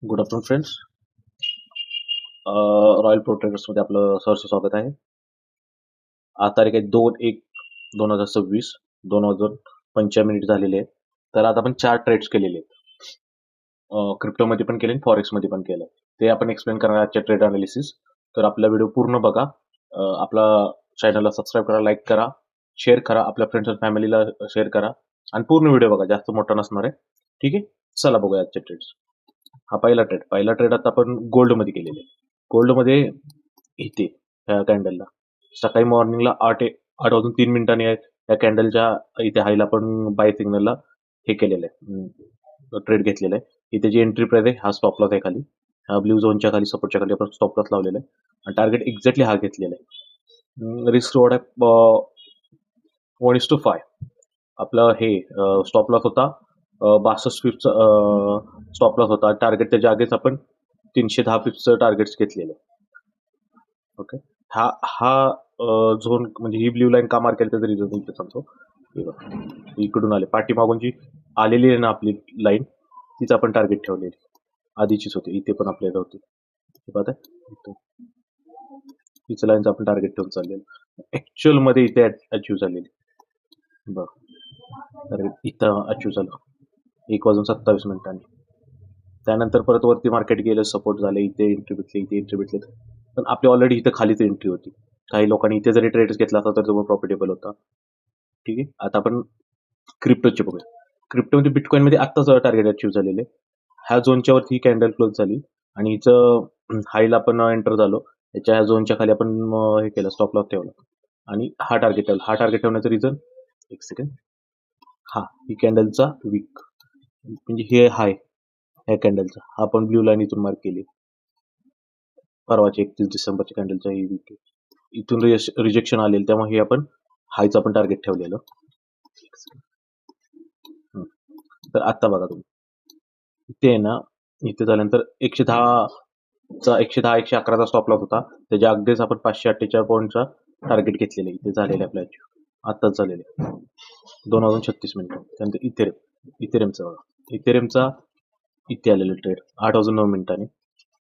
Good afternoon friends. Royal pro ट्रेडर्समध्ये आपलं सहर्ष स्वागत आहे. आज तारीख आहे 2/1/2026, 2:25 झालेले आहेत. तर आता आपण 4 ट्रेड्स केलेले आहेत. क्रिप्टोमध्ये पण केले आणि फॉरेक्समध्ये पण केलं. ते आपण एक्सप्लेन करणार आजच्या ट्रेड अनालिसिस. तर आपला व्हिडिओ पूर्ण बघा. आपला चॅनलला सबस्क्राईब करा, लाईक करा, शेअर करा, आपल्या फ्रेंड्स आणि फॅमिलीला शेअर करा आणि पूर्ण व्हिडिओ बघा, जास्त मोठा नसणार आहे. ठीक आहे, चला बघूया आजचे ट्रेड्स. हा पहिला ट्रेड आता आपण गोल्डमध्ये केलेले. गोल्डमध्ये इथे ह्या कॅन्डलला सकाळी मॉर्निंगला 8:03 या कॅन्डलच्या इथे हायला आपण बाय सिग्नलला हे केलेलं आहे, ट्रेड घेतलेला आहे. इथे जी एंट्री प्राइस आहे, हा स्टॉप लॉस आहे खाली, हा ब्ल्यू झोनच्या खाली, सपोर्टच्या खाली आपण स्टॉप लॉस लावलेला आहे आणि टार्गेट एक्झॅक्टली हा घेतलेला आहे. रिस्क रिवॉर्ड आहे 1:5. आपलं हे स्टॉप लॉस होता 62 फिफ्टचा स्टॉप लॉस होता. टार्गेट त्याच्या आगेच आपण 310 फिफ्टचं टार्गेट्स घेतलेले. ओके, हा हा झोन म्हणजे ही ब्ल्यू लाईन का मार्क केली त्याचं रिझन इथे सांगतो. इकडून आले, पाठीमागून जी आलेली आहे ना आपली लाईन, तीच आपण टार्गेट ठेवलेली, आधीचीच होती. इथे पण आपल्याला होती, पाहता हीच लाईनचं आपण टार्गेट ठेवून चाललेलं. ऍक्च्युअल मध्ये इथे अचीव्ह झालेली. बरं, इथं अचीव्ह झालं 1:27. त्यानंतर परत वरती मार्केट गेलं, सपोर्ट झालं, इथे एंट्री भेटली. पण आपली ऑलरेडी इथं खालीच एंट्री होती. काही लोकांनी इथे जरी ट्रेड्स घेतला असता तर तो प्रॉफिटेबल होता. ठीक आहे, आता आपण क्रिप्टोचे बघूया. क्रिप्टोमध्ये बिटकॉइनमध्ये आत्ताच टार्गेट अचीव्ह झालेले. ह्या झोनच्या वरती ही कॅन्डल क्लोज झाली आणि हिचं हायला आपण एंटर झालो. याच्या ह्या झोनच्या खाली आपण हे केलं, स्टॉप लॉस ठेवला आणि हा टार्गेट ठेवला. हा टार्गेट ठेवण्याचं रिझन, एक सेकंड, हा ही कॅन्डलचा वीक म्हणजे हे हाय ह्या कॅन्डलचा, हा आपण ब्ल्यू लाईन इथून मार्क केली, परवाच्या 31 डिसेंबरच्या कॅन्डलचा ही वीक आहे. इथून रिजेक्शन आलेलं, त्यामुळे हे आपण हायचं आपण टार्गेट ठेवलेलं. तर आता बघा तुम्ही, इथे आहे ना, इथे झाल्यानंतर 110-111चा स्टॉप लॉस होता. त्याच्या अगदीच आपण 548 पॉईंटचा टार्गेट घेतलेले. इथे झालेले आपल्या आत्ताच झालेले 2:36. त्यानंतर इथेरियमचा बघा, इथेरियमचा इथे आलेलं ट्रेड 8:09.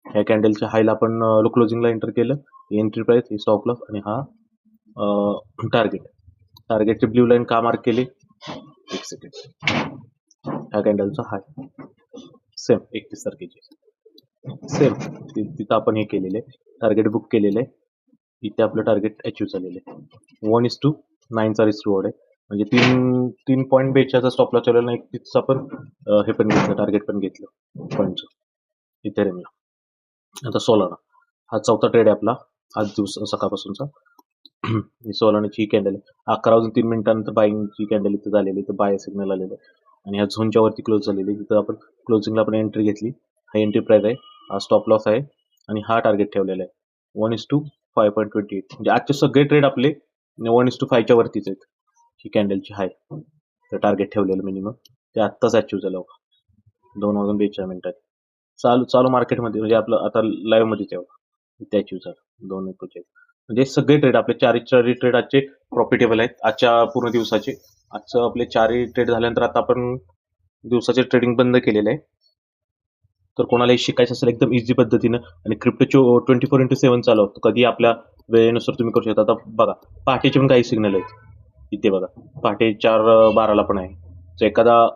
ह्या कॅन्डलच्या हायला आपण क्लोजिंगला एंटर केलं, एंट्री प्राइस, ही स्टॉप लॉस आणि हा टार्गेटची ब्ल्यू लाईन का मार्क केली, एक सेकंड, ह्या कॅन्डलचा हाय सेम 31 तारखेची सेम तिथं आपण हे केलेले, टार्गेट बुक केलेले. इथे आपलं टार्गेट अचीव्ह झालेलं आहे. 1:9चा रिस्क रिवॉर्ड आहे, म्हणजे 3.42चा स्टॉप लॉस ठेवलेला, 31चा आपण हे पण घेतलं, टार्गेट पण घेतलं पॉईंटचं इथेरियमला. आता सोलाना, हा चौथा ट्रेड आहे आपला आज सकाळपासूनचा. सोलानाची कॅन्डल 11:03 बाईंगची कॅन्डल इथं झालेली, इथं बाय सिग्नल आलेलं आणि ह्या झोनच्या वरती क्लोज झालेली. तिथं आपण क्लोजिंगला आपण एंट्री घेतली. हा एंट्री प्राइस आहे, हा स्टॉप लॉस आहे आणि हा टार्गेट ठेवलेला आहे 1:5.28. म्हणजे आजचे सगळे ट्रेड आपले 1:5च्या वरतीच आहेत. ही कॅन्डलची हाय तर टार्गेट ठेवलेलं मिनिमम, ते आत्ताच अचीव्ह झालं 2:42. चालू मार्केटमध्ये म्हणजे आपलं आता लाईव्ह मध्ये ते अचीव्ह झालं 2:41. म्हणजे सगळे ट्रेड आपले चारही ट्रेड आजचे प्रॉफिटेबल आहेत आजच्या पूर्ण दिवसाचे. आजचं आपले 4ही ट्रेड झाल्यानंतर आता आपण दिवसाचे ट्रेडिंग बंद केलेलं आहे. तर कोणालाही शिकायचं असेल एकदम इझी पद्धतीनं, आणि क्रिप्टोचे 24/7 चालू असतो, कधी आपल्या वेळेनुसार तुम्ही करू शकता. आता बघा, पहाटेचे पण काही सिग्नल आहेत इथे बघा, पहाटे 4:12ला पण आहे. तर एखादा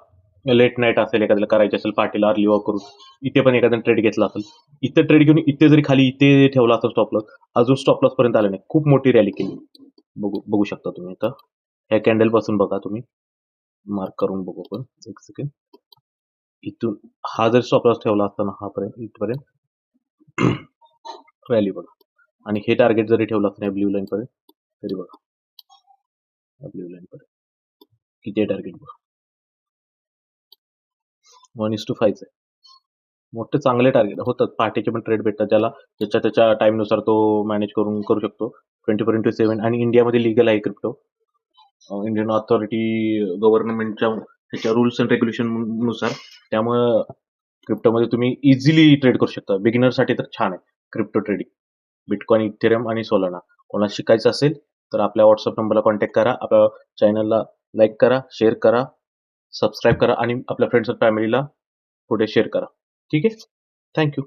लेट नाईट असेल, एखाद्याला करायची असेल पहाटेला अर्ली वॉक करून, इथे पण एखाद्याने ट्रेड घेतला असेल, इथे ट्रेड घेऊन इथे जरी खाली इथे ठेवला असेल स्टॉप लॉस, अजून स्टॉप लॉस पर्यंत आले नाही. खूप मोठी रॅली केली, बघू शकता तुम्ही. आता ह्या कॅन्डल पासून बघा तुम्ही, मार्क करून बघू पण एक सेकंड. इथून हा जर स्टॉप लॉस ठेवला असताना हा पर्यंत इथपर्यंत रॅली बघा, आणि हे टार्गेट जरी ठेवलं असतं ब्ल्यू लाईन पर्यंत तरी बघा, ब्ल्यू लाईन पर्यंत किती टार्गेट बघा, 1:5 आहे. मोठे चांगले टार्गेट होतात. पहाटेचे पण ट्रेड भेटतात, ज्याला ज्याच्या त्याच्या टाइमनुसार तो मॅनेज करू शकतो 24/7. आणि इंडियामध्ये लिगल आहे क्रिप्टो, इंडियन ऑथॉरिटी गव्हर्नमेंटच्या त्याच्या रूल्स अँड रेग्युलेशन नुसार. त्यामुळं क्रिप्टोमध्ये तुम्ही इझिली ट्रेड करू शकता. बिगिनरसाठी तर छान आहे क्रिप्टो ट्रेडिंग. बिटकॉइन, इथेरियम आणि सोलाना. कोणाला शिकायचं असेल तर आपल्या व्हॉट्सअप नंबरला कॉन्टॅक्ट करा, आपल्या चॅनलला लाईक करा, शेअर करा, सबस्क्राईब करा आणि आपल्या फ्रेंड्स आणि फॅमिलीला पुढे शेअर करा. ठीक आहे. थँक्यू.